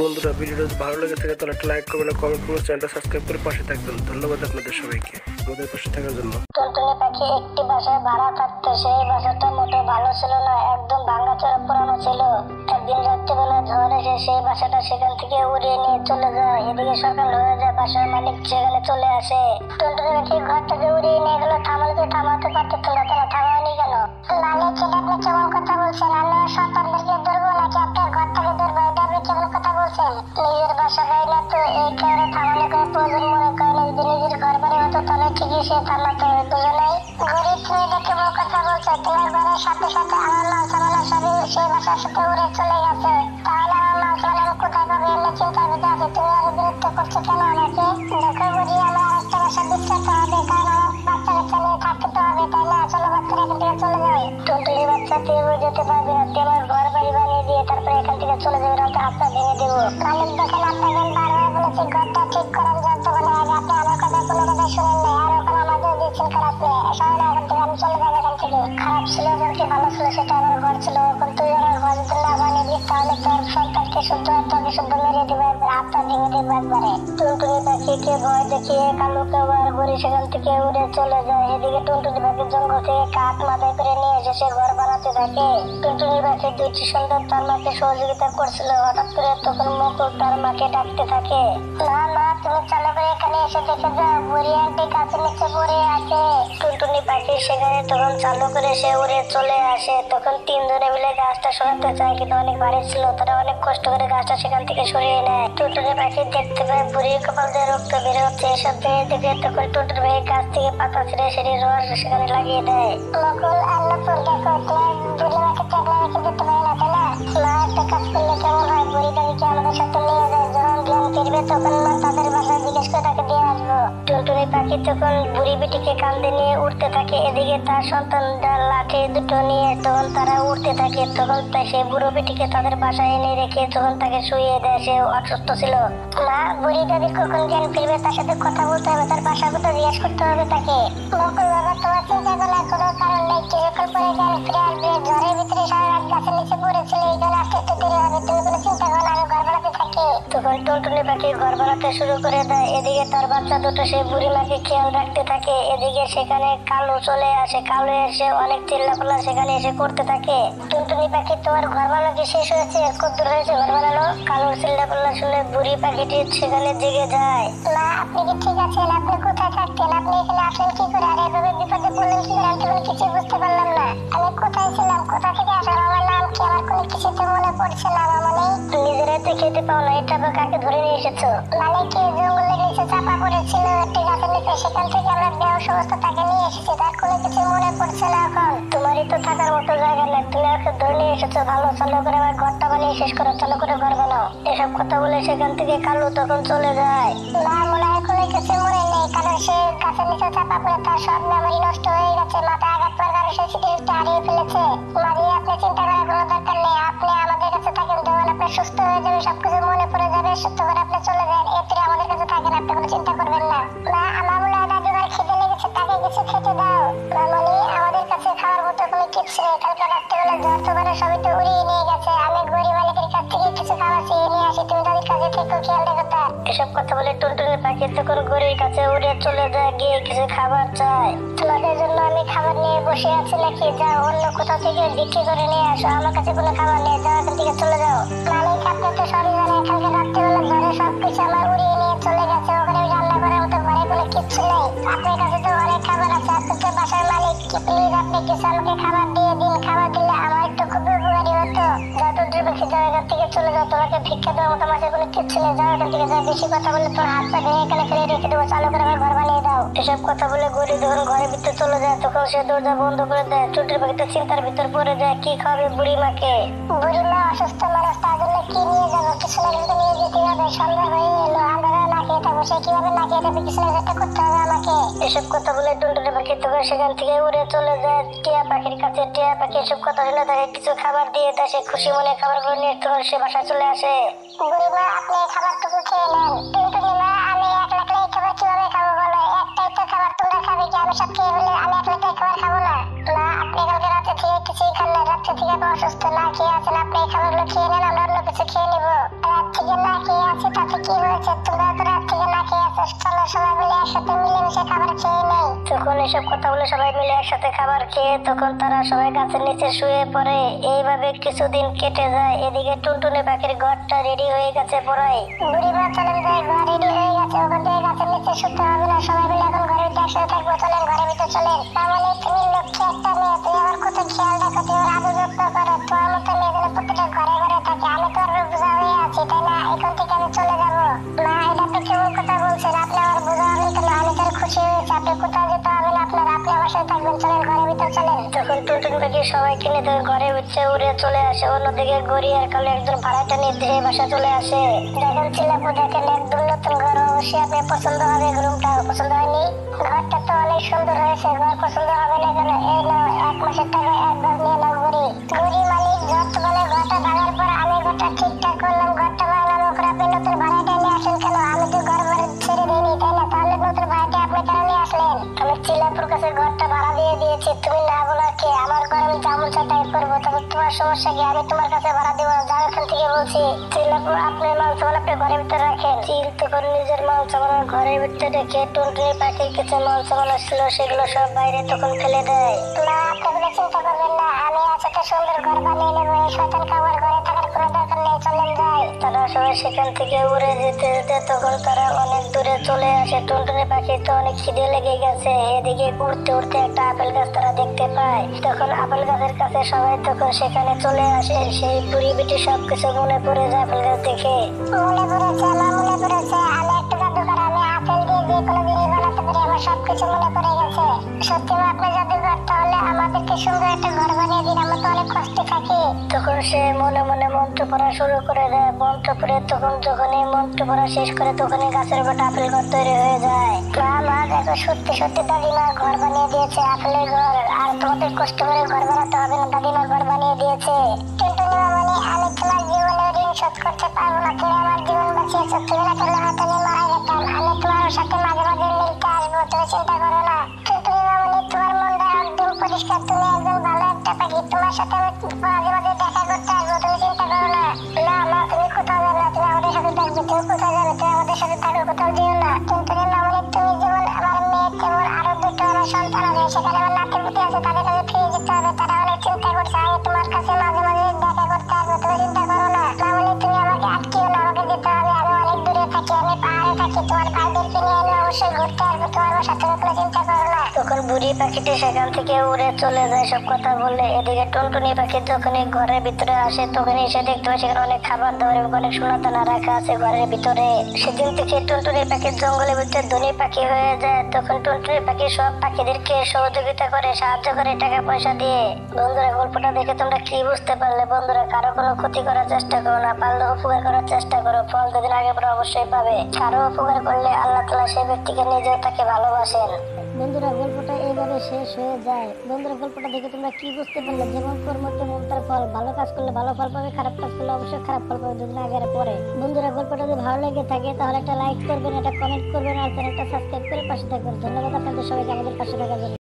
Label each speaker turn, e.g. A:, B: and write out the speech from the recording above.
A: বন্ধুরা, ভিডিওটা যদি ভালো লেগে থাকে তাহলে একটা লাইক করবেন, কমেন্ট করবেন, চ্যানেলটা সাবস্ক্রাইব করে পাশে থাকবেন। ধন্যবাদ আপনাদের সবাইকে আমাদের পাশে থাকার জন্য।
B: টুনটুনি পাখি একটি বাসায় ভাড়া থাকতো। সেই বাসাটা মোটেও ভালো ছিল না, একদম ভাঙাচোরা পুরানো ছিল। একদিন রাত্রিবেলা ঝড় এসে সেই বাসাটা সেখান থেকে উড়িয়ে নিয়ে চলে যায়। এদিকে সকাল হয়ে যায়, বাসার মালিক সেখানে চলে আসে। টুনটুনি পাখি ঘর থেকে উড়িয়ে নিয়ে গেল, থামাতে পারতো না, তারা থামায়নি কেন? মালিক, এটা আপনি কেমন কথা বলছেন? আমরা সন্তানদেরকে ধরবো নাকি আপনার ঘর থেকে ধরবো? এটা আপনি কেমন কথা বলছেন? নিজের বাসা হয় না তো এই কারণে থামানো করে প্রয়োজন মনে করেন। যদি নিজের ঘর বাড়ি হতো তাহলে ঠিকই সে থামাতে হবে, বুঝো নাই? গরিব, তুমি এটা কেমন কথা বলছো? তোমার ঘরের সাথে সাথে আমার মাল সামানা সবই সেই বাসার সাথে উড়ে চলে গেছে। তাহলে আমার মাল সামানা কোথায় পাবে? এমনি চিন্তার ভিতরে আছে। তুমি আরো বিরক্ত করছো কেন আমাকে? দেখো বুঝি, আমার আরেকটা বাসা বিচ্ছাতে হবে, কারণ আমার বাচ্চা কাচ্চা নিয়ে থাকতে তো হবে, তাই না? চলো বাচ্চারা এখান থেকে চলে যাও। টুনটুনি বাচ্চা, তুই যেতে পারবি না, তুই আমার ঘর বাড়ি বানিয়ে দিয়ে তারপরে এখান থেকে চলে যাবে, না হাতটা ভেঙে দেবো। মালিক, দেখেন আপনাকে বারবার বলেছি ঘরটা ঠিক করার জন্য, বলে আগে আপনি আমার কথা কোনো কথা শুনেন নাই, আর ওখানে আমাদের দিচ্ছেন খারাপ নিয়ে। সবাই এখান থেকে আমি চলে যাবো এখান থেকে। খারাপ ছিল কি ভালো ছিল সেটা আমার ঘর ছিল। এখন তুই আমার ঘর যদি না বানিয়ে দিস তাহলে তোর সন্তানকে শুদ্ধ তোকে শুদ্ধ মেরে দেবো, একবার হাতটা ভেঙে দেবো একবারে। টুনটুনি পাখিকে ভয় দেখিয়ে কালুকে বার করে সেখান থেকে উড়ে চলে যায়। এদিকে টুনটুনি পাখি জঙ্গল থেকে কাঠ মাথায় করে নিয়ে এসে সে ঘর বানাতে থাকে। টুনটুনি পাখি দুইটি সন্তান তার মাকে সহযোগিতা করছিল। হঠাৎ করে তখন মুকুল তার মাকে ডাকতে থাকে, না মা, তুমি চালু করে এখানে এসে দেখে যাও, বুড়ি আন্টি গাছের নিচে পড়ে আছে। টুনটুনি পাখি সেখানে তখন চালু করে সে উড়ে চলে আসে। তখন তিনজনে মিলে গাছটা সরাতে চায়, কিন্তু অনেক ভারী ছিল। তারা অনেক কষ্ট করে গাছটা সেখান থেকে সরিয়ে নেয়। টুনটুনি পাখি দেখতে পায় বুড়ির কপাল দিয়ে রক্ত বের হচ্ছে। এসব দেখে তখন টুনটুনি পাখি গাছ থেকে পাতা ছিঁড়ে সেটির রস সেখানে লাগিয়ে দেয়। মুকুল, আল্লাহ পর দেখো, তোমার বুড়ি মাকে চাকলা রেখে দিতে পারে না, তাই না? মা, একটা কাজ করলে কেমন হয়? বুড়িটাকে আমাদের সাথে নিয়ে যায়, যখন জ্ঞান ফিরবে তখন মা তাদের বাসায় জিজ্ঞেস করে তাকে দিয়ে আসবো। টুনটুনি পাখি তখন বুড়ি বিটিকে কাঁধে নিয়ে উঠতে থাকে। এদিকে তার সন্তানরা লাঠি দুটো নিয়ে তখন তারা উঠতে থাকে। তখন সে বুড়ো বিটিকে তাদের বাসায় এনে রেখে তখন তাকে শুইয়ে দেয়। সে অসুস্থ ছিল। মা, বুড়ি যদি কখন জ্ঞান ফিরবে তার সাথে কথা বলতে হবে, তার বাসা কথা জিজ্ঞেস করতে হবে তাকে। মুকুল বাবা, তোমার চিন্তা করার কোনো কারণ নেই, কিছুক্ষণ পরে জ্ঞান ফিরে আসবে। ঝড়ের ভিতরে সারা রাত গাছের নিচে পড়েছিল, এই জন্য আসতে একটু দেরি হবে। তুমি কোনো চিন্তা করো না, আমি ঘর বানাতে থাকি। তখন টুনটুনি পাখি ঘর বানাতে শুরু করে দেয়। এদিকে তার বাচ্চা দুটো সে বুড়ি মাকে খেয়াল রাখতে থাকে। এদিকে সেখানে কালু চলে আসে। কালু এসে অনেক চিল্লাপাল্লা সেখানে এসে করতে থাকে। টুনটুনি পাখি, তোমার ঘর বানানো কি শেষ হয়েছে? কতদূর হয়েছে ঘর বানানো? কালুর চিল্লাপাল্লা শুনে বুড়ি পাখিটি সেখানে জেগে যায়। না, আপনি কি ঠিক আছেন? আপনি কোথায় থাকতেন? আপনি এখানে আসলেন কি করে? আর এভাবে বিপদে পড়লেন কি করে? আমি তো কিছু বুঝতে পারলাম না। আমি কোথায় ছিলাম, কোথা থেকে আসলাম, আমার নাম কি? আমার কোনো কিছু তো মনে পড়ছে না মামনি। নিজেরাই তো খেতে পাও না, এটা বা কাকে ধরে নিয়ে এসেছো? মানে কি, জঙ্গলের নিচে চাপা পড়েছিল একটি গাছের নিচে, সেখান থেকে আমরা দেহ সমস্ত তাকে নিয়ে এসেছি। তার কোনো কিছু মনে পড়ছে না এখন। তোমারই তো থাকার মতো জায়গা না, তুমি ওকে ধরে নিয়ে এসেছো। ভালো, চালু করে আমার ঘরটা বানিয়ে শেষ করো, চালু করে ঘর বানাও। এসব কথা বলে সেখান থেকে কালু তখন চলে যায়। না, মনে হয় কোনো কিছু মনে নেই, কারণ সে গাছের নিচে চাপা পড়ে তার সব মেমোরি নষ্ট হয়ে গেছে। মাথায় আঘাত পাওয়ার কারণে সে স্মৃতি হারিয়ে ফেলেছে। মারিয়ে, আপনি চিন্তা করার কোনো দরকার নেই। আপনি আমাদের কাছে থাকেন, যখন আপনি সুস্থ হয়ে যাবে, সবকিছু মনে পড়ে যাবে, সুস্থ করে আপনি চলে যান। এরপরে আমাদের কাছে থাকেন, আপনি কোনো চিন্তা করবেন না। না, আমার মনে হয় দাদুভাই খিদে লেগেছে, তাকে কিছু খেতে দাও। মামনি, আমাদের কাছে খাওয়ার মতো কোনো কিচ্ছু নেই। কালকে রাত্রেবেলা ঝড় তুফানে সবই তো উড়িয়ে নিয়ে গেছে। আমি গরিব মালিকের কাছ থেকে কিছু খাবার চেয়ে নিয়ে আসি, তুমি তাদের কাছে থেকে খেয়াল রেখো তার। এসব কথা বলে টুনটুনি পাখি তখন গরিবের কাছে উড়ে চলে যায়, গিয়ে কিছু খাবার চায়। তোমাদের জন্য আমি খাবার নিয়ে বসে আছি নাকি? যাও, অন্য কোথাও থেকে বিক্রি করে নিয়ে আসো, আমার কাছে কোনো খাবার নেই। যাও, এখান থেকে চলে যাও। মালিক, আপনি তো সবই জানেন, কালকে রাত্রেবেলা ঝড়ে সবকিছু আমার উড়িয়ে নিয়ে চলে গেছে। ওখানে রান্না করার মতো ঘরে কোনো কিচ্ছু নেই। আপনার কাছে তো অনেক খাবার আছে, আপনি তো বাসার মালিক। কি প্লিজ আপনি কিছু আমাকে খাবার দিয়ে দিন। খাবার দিলে আমার একটু খুব উপকারী হতো। যাও টুনটুনি পাখি, যাও, এখান থেকে চলে যাও। তোমাকে ভিক্ষা দেওয়ার মতো মাঝে কোনো কিচ্ছু নেই। যাও এখান থেকে, যাও। বেশি কথা বলে তোর হাতটা ভেঙে এখানে ফেলে রেখে দেবো। চালু করে আমার ঘর বানিয়ে দাও। এসব কথা বলে গরিব যখন ঘরের ভিতরে চলে যায় তখন সে দরজা বন্ধ করে দেয়। টুনটুনি পাখি তো চিন্তার ভিতর পড়ে যায়, কি খাবে বুড়ি মাকে? বুড়ি মা অসুস্থ মানুষ, তার জন্য কি নিয়ে যাবো? কিছু না কিছু নিয়ে যেতে হবে। সন্ধ্যা হয়ে এলো, আমরা না খেয়ে থাকবো। সে কিভাবে না খেয়ে থাকবে? কিছু না কিছু করতে হবে আমাকে। এসব কথা বলে টুনটুনি পাখি তখন সেখান থেকে উড়ে চলে যায় টিয়া পাখির কাছে। টিয়া পাখি এসব কথা শুনে তাকে কিছু খাবার দিয়ে দেয়। সে খুশি মনে খাবারগুলো নিয়ে তখন সে বাসায় চলে আসে। বুড়ি মা, আপনি এই খাবারটুকু খেয়ে নেন। টুনটুনি মা, আমি একলা একলা এই খাবার কিভাবে খাবো বলো? একটাই তো খাবার, তোমরা খাবে কি? আমি সব খেয়ে ফেলে আমি একলা একলা খাবার খাবো না। না, আপনি কালকে রাতে থেকে কিছুই খান না, রাত্রে থেকে অসুস্থ না খেয়ে আছেন। আপনি এই খাবারগুলো খেয়ে নেন, আমরা অন্য কিছু খেয়ে নেবো। রাত থেকে না কি হয়েছে? তোমরা তো রাত থেকে না খেয়ে আছো, চলো সবাই মিলে একসাথে মিলেমিশে খাবার খেয়ে নেই। তখন এসব কথা বলে সবাই মিলে একসাথে খাবার খেয়ে তখন তারা সবাই গাছের নিচে শুয়ে পড়ে। এইভাবে কিছুদিন কেটে যায়। এদিকে টুনটুনি পাখির ঘরটা রেডি হয়ে গেছে পুরাই। বুড়িমা চলেন যাই, ঘর রেডি হয়ে গেছে, ওখান থেকে গাছের নিচে শুতে হবে না, সবাই মিলে এখন ঘরের ভিতরে একসাথে থাকবো। চলেন ঘরের ভিতরে চলেন। তাহলে তুমি লক্ষ্মী একটা মেয়ে, তুমি আমার কত খেয়াল রাখো, তুমি আমার আদর যত্ন করো, তোমার মতো মেয়ে যেন প্রতিটা ঘরে ঘরে থাকে। আমি তো আর বোঝা হয়ে আছি, তাই না? এখন থেকে আমি চলে যাবো। না, এটা তো কেমন কথা বলছেন আপনি? আমার বোঝা হবেন কেন? আমি তো আর খুশি হয়েছি, আপনি কোথাও যেতে হবে না আপনার, আপনি আমার সাথে থাকবেন। চলেন ঘরের ভিতরে চলেন। তখন টুনটুনি পাখি সবাইকে নিয়ে তখন ঘরের ভিতরে উড়ে চলে আসে। অন্যদিকে গড়ি আর কালো একজন ভাড়াটা নিয়ে দেহে বাসা চলে আসে। দেখেন চিলাপু, দেখেন একদম নতুন ঘর, অবশ্যই আপনার পছন্দ হবে। রুমটা পছন্দ হয়নি? ঘরটা তো অনেক সুন্দর হয়েছে, ঘর পছন্দ হবে না কেন? এই নাও 1 মাসের টাকা একবার নিয়ে নাও গড়ি। গড়ি মালিক যত বলে ঘরটা ভাঙার পর আমি ঘরটা ঠিকঠাক করলাম, ঘরটা ভাঙলাম, ওখানে আপনি নতুন ভাড়াটা নিয়ে আসেন কেন? আমি তো ঘর ভাড়া ছেড়ে দিইনি, তাই না? তাহলে নতুন ভাড়াটা আপনি কেন নিয়ে আসলেন? আমি চিলাপুর কাছে ঘরটা ভাড়া দিয়ে দিয়েছি, তুমি না বলা কে? আমার ঘর আমি যেমন চাই তাই করবো, তবে তোমার সমস্যা কি? আমি তোমার কাছে ভাড়া দিব, যাও এখান থেকে বলছি। চিলাপুর আপনার মাল সামান আপনি ঘরের ভিতরে রাখেন। চিল তখন নিজের মাল সামান ঘরের ভিতরে রেখে টুনটুনি পাখির কিছু মাল সামান ছিল সেগুলো সব বাইরে তখন ফেলে দেয়। না, আপনি কোনো চিন্তা করবেন না, আমি আজকে সুন্দর ঘর বানিয়ে নেবো, এই শয়তান কামার ঘরে থাকার কোনো দরকার নেই, চলেন যাই। তারা সবাই সেখান থেকে উড়ে যেতে যেতে তখন তারা অনেক দূরে চলে আসে। টুনটুনি পাখি তো অনেক খিদে লেগে গেছে। এদিকে উড়তে উড়তে একটা আপেল গাছ তারা দেখতে পায়। তখন আপেল গাছের কাছে সবাই তখন সেখানে চলে আসে। সেই বুড়ি বেটি সবকিছু মনে পড়ে যায় আপেল গাছ দেখে। মনে পড়েছে, আমার মনে পড়েছে, আমি একটা জাদুকর, আমি আপেল দিয়ে যে কোনো জিনিস বানাতে পারি, আমার সবকিছু মনে পড়ে গেছে। সত্যি আপনি জাদুকর, তাহলে আমাদেরকে সুন্দর একটা ঘর বানিয়ে দিন, আমরা তো অনেক কষ্টে থাকি। তখন সে মনে মনে মন্ত্র পড়া শুরু করে দেয়। মন্ত্র পড়ে তখন যখনই মন্ত্র পড়া শেষ করে তখনই গাছের উপর আপেল ঘর তৈরি হয়ে যায়। মা দেখো, সত্যি সত্যি দাদিমা ঘর বানিয়ে দিয়েছে, আপেলের ঘর। আর তোমাদের কষ্ট করে ঘর বানাতে হবে না, দাদিমা ঘর বানিয়ে দিয়েছে। টুনটুনি মামনি, আমি তোমার জীবনের ঋণ শোধ করতে পারবো না, তুমি আমার জীবন বাঁচিয়েছো, তুমি না করলে হয়তো আমি মারা যেতাম। আমি তোমার সাথে মাঝে মাঝে মিলতে আসবো, তুমি চিন্তা করো না। টুনটুনি মামনি, তোমার মনটা একদম পরিষ্কার, তুমি একদম ভালো একটা পাখি, তোমার সাথে আমি মাঝে মাঝে দেখা করতে আসবো, তুমি চিন্তা করো না। না মা, তুমি কোথাও যাবে না, তুমি আমাদের সাথে থাকবে। তুমি কোথাও যাবে? তুমি আমাদের সাথে থাকো, কোথাও যেও না। টুনটুনি মামনি, তুমি যেমন আমার মেয়ে, তেমন আরো দুটো আমার সন্তান আছে, সেখানে আমার নাতিপুতি আছে, তাদের কাছে ফিরে যেতে হবে। তারা অনেক চিন্তা করছে, আমি তোমার কাছে মাঝে মাঝে দেখা করতে আসবো, তুমি চিন্তা করো না। মামনি, তুমি আমাকে আটকিও না, আমাকে যেতে হবে, আমি অনেক দূরে থাকি, আমি পাহাড়ে থাকি, তোমার ভাইদেরকে নিয়ে আমি অবশ্যই ঘুরতে আসবো, তোমার সাথে কোনো চিন্তা করো না। তখন বুড়ি পাখিটি সেখান থেকে উড়ে চলে যায় সব কথা বললে। এদিকে টুনটুনি পাখি যখনই ঘরের ভিতরে আসে তখনই এসে দেখতে পায় সেখানে অনেক খাবার দাবার এবং অনেক সোনা দানা রাখা আছে ঘরের ভিতরে। সেদিন থেকে টুনটুনি পাখি জঙ্গলের ভিতরে ধনী পাখি হয়ে যায়। তখন টুনটুনি পাখি সব পাখিদেরকে সহযোগিতা করে, সাহায্য করে টাকা পয়সা দিয়ে। বন্ধুরা, গল্পটা দেখে তোমরা কি বুঝতে পারলে? বন্ধুরা, কারো কোনো ক্ষতি করার চেষ্টা করো না, পারলে উপকার করার চেষ্টা করো, ফল দুদিন আগে পরে অবশ্যই পাবে। কারো উপকার করলে আল্লাহ তাআলা সেই ব্যক্তিকে নিজেও তাকে ভালোবাসেন। বন্ধুরা, গল্পটা এইভাবে শেষ হয়ে যায়। বন্ধুরা, গল্পটা দেখে তোমরা কি বুঝতে পারলে? যেমন কর্ম তেমন তার ফল। ভালো কাজ করলে ভালো ফল পাবে, খারাপ কাজ করলে অবশ্যই খারাপ ফল পাবে দুদিন আগে পরে। বন্ধুরা, গল্পটা যদি ভালো লেগে থাকে তাহলে একটা লাইক করবেন, একটা কমেন্ট করবেন, আর চ্যানেলটা সাবস্ক্রাইব করে পাশে থাকবেন। ধন্যবাদ আপনাদের সবাইকে আমাদের পাশে থাকার জন্য।